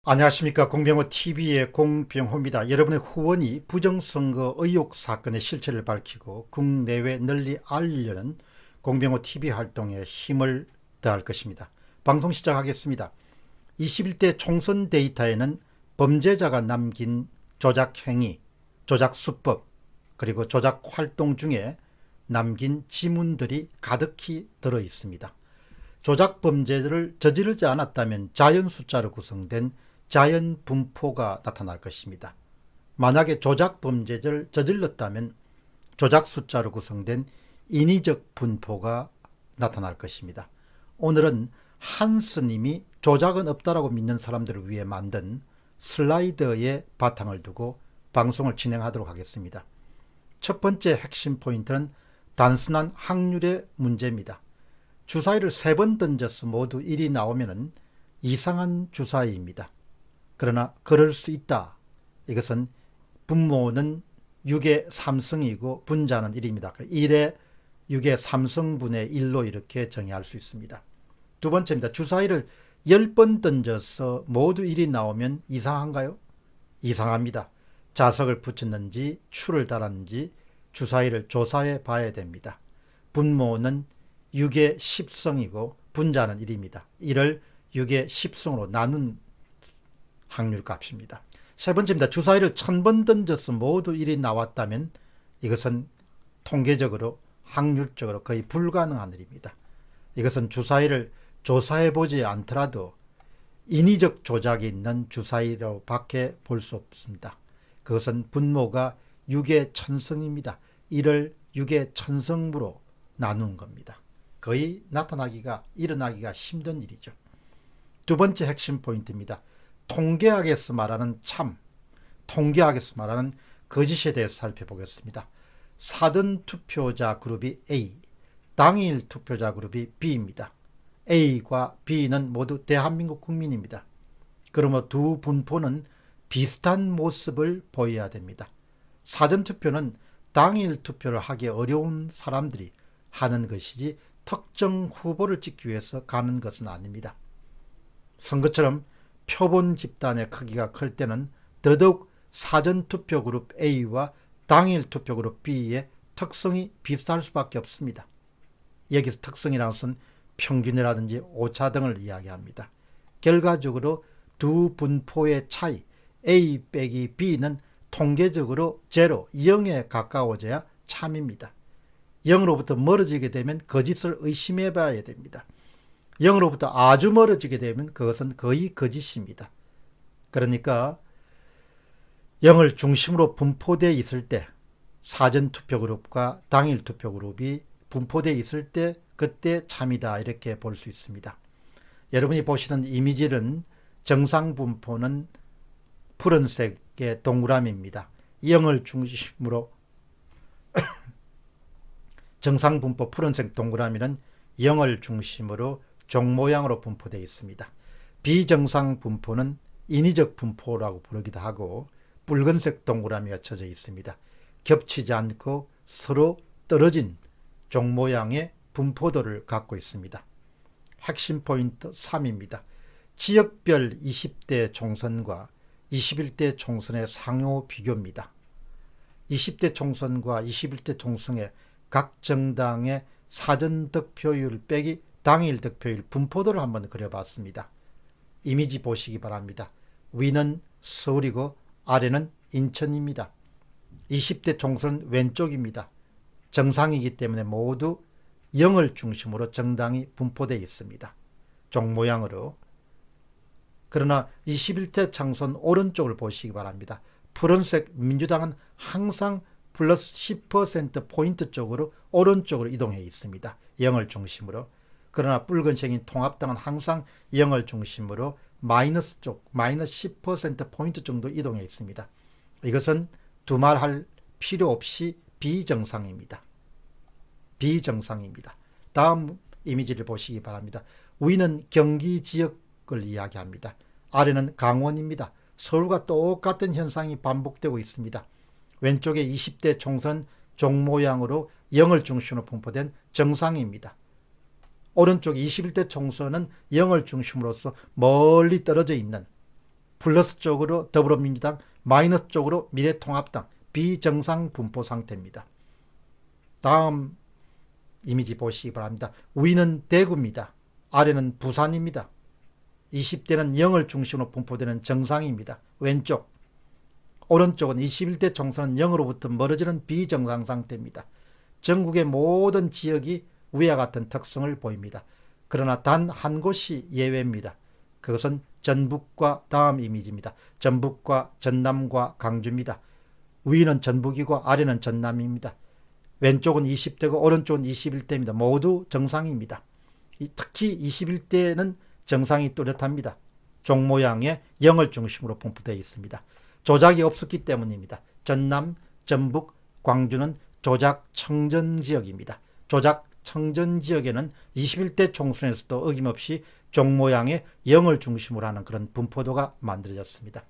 안녕하십니까. 공병호TV의 공병호입니다. 여러분의 후원이 부정선거 의혹 사건의 실체를 밝히고 국내외 널리 알리려는 공병호TV 활동에 힘을 더할 것입니다. 방송 시작하겠습니다. 21대 총선 데이터에는 범죄자가 남긴 조작행위, 조작수법, 그리고 조작 활동 중에 남긴 지문들이 가득히 들어 있습니다. 조작 범죄를 저지르지 않았다면 자연 숫자로 구성된 자연 분포가 나타날 것입니다. 만약에 조작 범죄를 저질렀다면 조작 숫자로 구성된 인위적 분포가 나타날 것입니다. 오늘은 한 스님이 조작은 없다라고 믿는 사람들을 위해 만든 슬라이드의 바탕을 두고 방송을 진행하도록 하겠습니다. 첫 번째 핵심 포인트는 단순한 확률의 문제입니다. 주사위를 3번 던져서 모두 1이 나오면 이상한 주사위입니다. 그러나 그럴 수 있다. 이것은 분모는 6의 3승이고 분자는 1입니다. 1의 6의 3승분의 1로 이렇게 정의할 수 있습니다. 두 번째입니다. 주사위를 10번 던져서 모두 1이 나오면 이상한가요? 이상합니다. 자석을 붙였는지 추를 달았는지 주사위를 조사해 봐야 됩니다. 분모는 6의 10승이고 분자는 1입니다. 1을 6의 10승으로 나눈 확률 값입니다. 세 번째입니다. 주사위를 1000번 던져서 모두 1이 나왔다면 이것은 통계적으로 확률적으로 거의 불가능한 일입니다. 이것은 주사위를 조사해 보지 않더라도 인위적 조작이 있는 주사위로 밖에 볼 수 없습니다. 그것은 분모가 6의 1000승입니다. 1을 6의 1000승으로 나눈 겁니다. 거의 일어나기가 힘든 일이죠. 두 번째 핵심 포인트입니다. 통계학에서 말하는 참, 통계학에서 말하는 거짓에 대해서 살펴보겠습니다. 사전투표자 그룹이 A, 당일 투표자 그룹이 B입니다. A과 B는 모두 대한민국 국민입니다. 그러므로 두 분포는 비슷한 모습을 보여야 됩니다. 사전투표는 당일 투표를 하기 어려운 사람들이 하는 것이지 특정 후보를 찍기 위해서 가는 것은 아닙니다. 선거처럼 표본 집단의 크기가 클 때는 더더욱 사전투표 그룹 A와 당일 투표 그룹 B의 특성이 비슷할 수밖에 없습니다. 여기서 특성이라는 것은 평균이라든지 오차 등을 이야기합니다. 결과적으로 두 분포의 차이 A 빼기 B는 통계적으로 0에 가까워져야 참입니다. 0으로부터 멀어지게 되면 거짓을 의심해 봐야 됩니다. 0으로부터 아주 멀어지게 되면 그것은 거의 거짓입니다. 그러니까 0을 중심으로 분포되어 있을 때 사전투표 그룹과 당일 투표 그룹이 분포되어 있을 때 그때 참이다 이렇게 볼 수 있습니다. 여러분이 보시는 이미지는 정상분포는 푸른색의 동그라미입니다. 0을 중심으로 정상분포 푸른색 동그라미는 0을 중심으로 종 모양으로 분포되어 있습니다. 비정상 분포는 인위적 분포라고 부르기도 하고 붉은색 동그라미가 쳐져 있습니다. 겹치지 않고 서로 떨어진 종 모양의 분포도를 갖고 있습니다. 핵심 포인트 3입니다. 지역별 20대 총선과 21대 총선의 상호 비교입니다. 20대 총선과 21대 총선의 각 정당의 사전 득표율 빼기 당일 득표율 분포도를 한번 그려봤습니다. 이미지 보시기 바랍니다. 위는 서울이고 아래는 인천입니다. 20대 총선 왼쪽입니다. 정상이기 때문에 모두 0을 중심으로 정당이 분포되어 있습니다. 종 모양으로. 그러나 21대 총선 오른쪽을 보시기 바랍니다. 푸른색 민주당은 항상 플러스 10% 포인트 쪽으로 오른쪽으로 이동해 있습니다. 0을 중심으로. 그러나 붉은색인 통합당은 항상 0을 중심으로 마이너스 쪽, 마이너스 10% 포인트 정도 이동해 있습니다. 이것은 두말할 필요 없이 비정상입니다. 비정상입니다. 다음 이미지를 보시기 바랍니다. 위는 경기 지역을 이야기합니다. 아래는 강원입니다. 서울과 똑같은 현상이 반복되고 있습니다. 왼쪽에 20대 총선 종 모양으로 0을 중심으로 분포된 정상입니다. 오른쪽 21대 총선은 0을 중심으로서 멀리 떨어져 있는 플러스 쪽으로 더불어민주당, 마이너스 쪽으로 미래통합당, 비정상 분포 상태입니다. 다음 이미지 보시기 바랍니다. 위는 대구입니다. 아래는 부산입니다. 20대는 0을 중심으로 분포되는 정상입니다. 왼쪽. 오른쪽은 21대 총선은 0으로부터 멀어지는 비정상 상태입니다. 전국의 모든 지역이 위와 같은 특성을 보입니다. 그러나 단 한 곳이 예외입니다. 그것은 전북과 다음 이미지입니다. 전북과 전남과 강주입니다. 위는 전북이고 아래는 전남입니다. 왼쪽은 20대고 오른쪽은 21대입니다. 모두 정상입니다. 특히 21대는 정상이 뚜렷합니다. 종 모양의 0을 중심으로 분포되어 있습니다. 조작이 없었기 때문입니다. 전남, 전북, 광주는 조작 청전 지역입니다. 조작 청전 지역에는 21대 총선에서도 어김없이 종 모양의 0을 중심으로 하는 그런 분포도가 만들어졌습니다.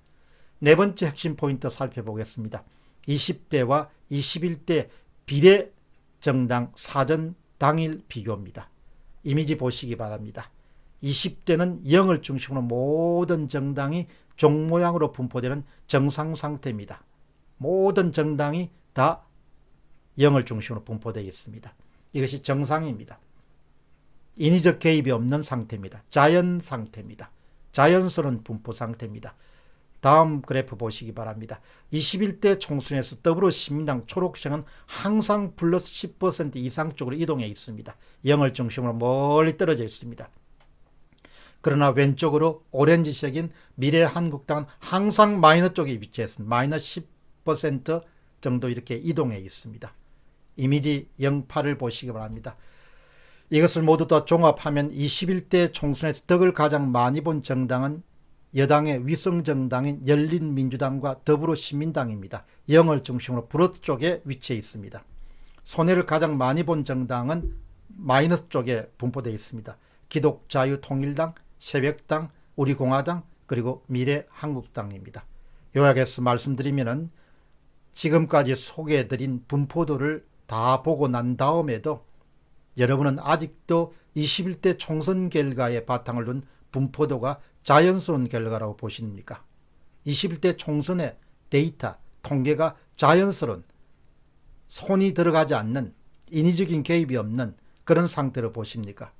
네 번째 핵심 포인트 살펴보겠습니다. 20대와 21대 비례정당 사전 당일 비교입니다. 이미지 보시기 바랍니다. 20대는 0을 중심으로 모든 정당이 종 모양으로 분포되는 정상 상태입니다. 모든 정당이 다 0을 중심으로 분포되어 있습니다. 이것이 정상입니다. 인위적 개입이 없는 상태입니다. 자연 상태입니다. 자연스러운 분포 상태입니다. 다음 그래프 보시기 바랍니다. 21대 총선에서 더불어시민당 초록색은 항상 플러스 10% 이상 쪽으로 이동해 있습니다. 0을 중심으로 멀리 떨어져 있습니다. 그러나 왼쪽으로 오렌지색인 미래한국당은 항상 마이너스 쪽에 위치했습니다. 마이너스 10% 정도 이렇게 이동해 있습니다. 이미지 08을 보시기 바랍니다. 이것을 모두 다 종합하면 21대 총선에서 덕을 가장 많이 본 정당은 여당의 위성정당인 열린민주당과 더불어시민당입니다. 0을 중심으로 불어 쪽에 위치해 있습니다. 손해를 가장 많이 본 정당은 마이너스 쪽에 분포되어 있습니다. 기독자유통일당, 새벽당, 우리공화당, 그리고 미래한국당입니다. 요약해서 말씀드리면 지금까지 소개해드린 분포도를 다 보고 난 다음에도 여러분은 아직도 21대 총선 결과에 바탕을 둔 분포도가 자연스러운 결과라고 보십니까? 21대 총선의 데이터, 통계가 자연스러운, 손이 들어가지 않는, 인위적인 개입이 없는 그런 상태로 보십니까?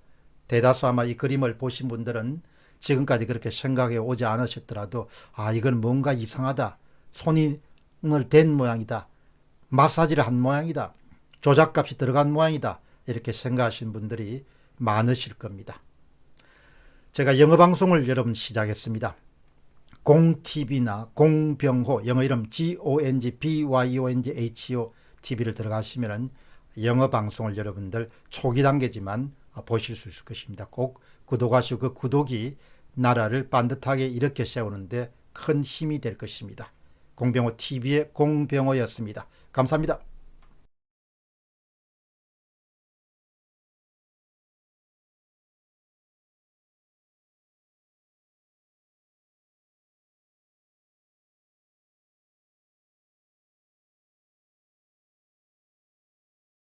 대다수 아마 이 그림을 보신 분들은 지금까지 그렇게 생각해 오지 않으셨더라도 이건 뭔가 이상하다, 손이 댄 모양이다, 마사지를 한 모양이다, 조작값이 들어간 모양이다, 이렇게 생각하시는 분들이 많으실 겁니다. 제가 영어 방송을 여러분 시작했습니다. 공TV나 공병호, 영어 이름 GONGBYONGHO TV를 들어가시면 영어 방송을 여러분들 초기 단계지만 보실 수 있을 것입니다. 꼭 구독하시고 그 구독이 나라를 반듯하게 일으켜 세우는데 큰 힘이 될 것입니다. 공병호 TV의 공병호였습니다. 감사합니다.